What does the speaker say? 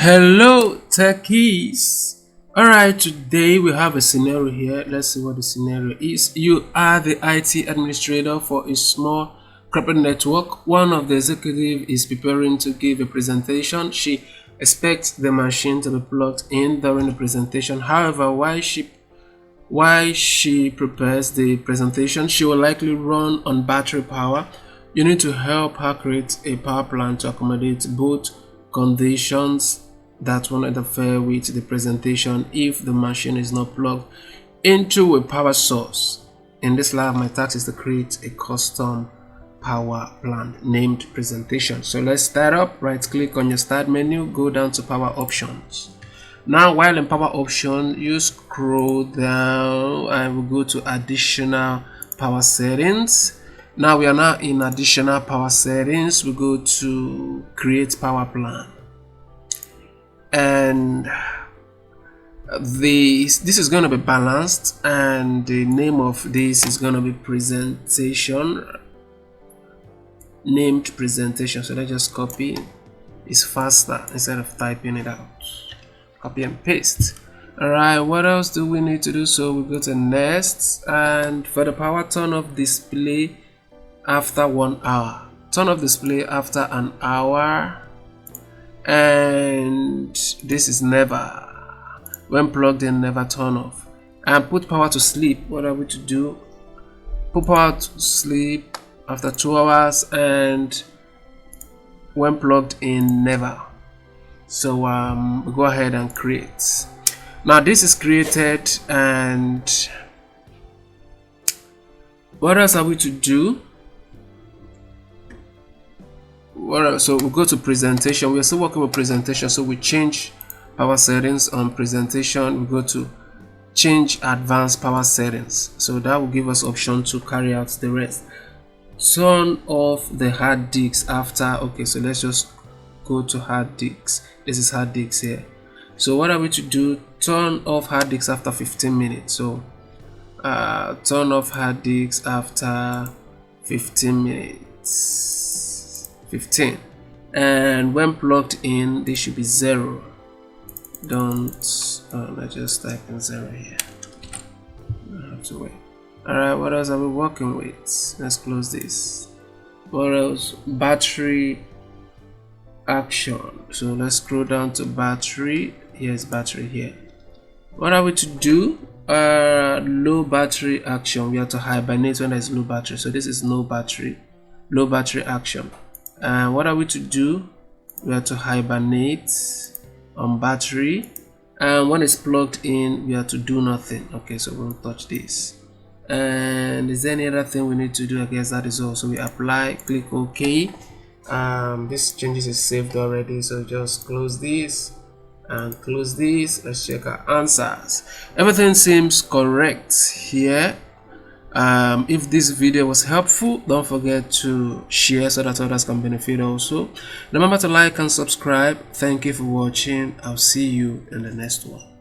Hello techies. Alright, today we have a scenario here. Let's see what the scenario is. You are the IT administrator for a small corporate network. One of the executives is preparing to give a presentation. She expects the machine to be plugged in during the presentation. However, while she prepares the presentation, she will likely run on battery power. You need to help her create a power plan to accommodate both conditions that won't interfere with the presentation if the machine is not plugged into a power source. In this lab, my task is to create a custom power plan named presentation. So let's start up. Right click on your start menu, go down to power options. Now while in power option, you scroll down and we'll go to additional power settings. Now we are now in additional power settings. We go to create power plan, and this is going to be balanced, and the name of this is going to be presentation, named presentation. So let's just copy. It's faster instead of typing it out. Copy and paste. Alright, what else do we need to do? So we go to next, and for the power turn off display after 1 hour, turn off display after an hour, and this is never, when plugged in, never turn off. And put power to sleep. What are we to do? Put power to sleep after 2 hours, and when plugged in, never. So we go ahead and create. Now this is created, and what else are we to do? So we go to presentation. We are still working with presentation, so we change power settings on presentation. We go to change advanced power settings, so that will give us option to carry out the rest. Turn off the hard disks after. Okay, so let's just go to hard disks. This is hard disks here. So what are we to do? Turn off hard disks after 15 minutes. So turn off hard disks after 15 minutes. 15, and when plugged in, this should be 0. Let's just type in 0 here. I have to wait. Alright, what else are we working with? Let's close this. What else? Battery action. So let's scroll down to battery. Here's battery here. What are we to do? Low battery action. We have to hibernate when there's low battery. So this is low battery action. And what are we to do? We have to hibernate on battery, and when it's plugged in, we have to do nothing. Okay, so we won't touch this. And is there any other thing we need to do? I guess that is all. So we apply, click OK. This changes is saved already, so just close this and close this. Let's check our answers. Everything seems correct here. If this video was helpful, don't forget to share so that others can benefit also. Remember to like and subscribe. Thank you for watching. I'll see you in the next one.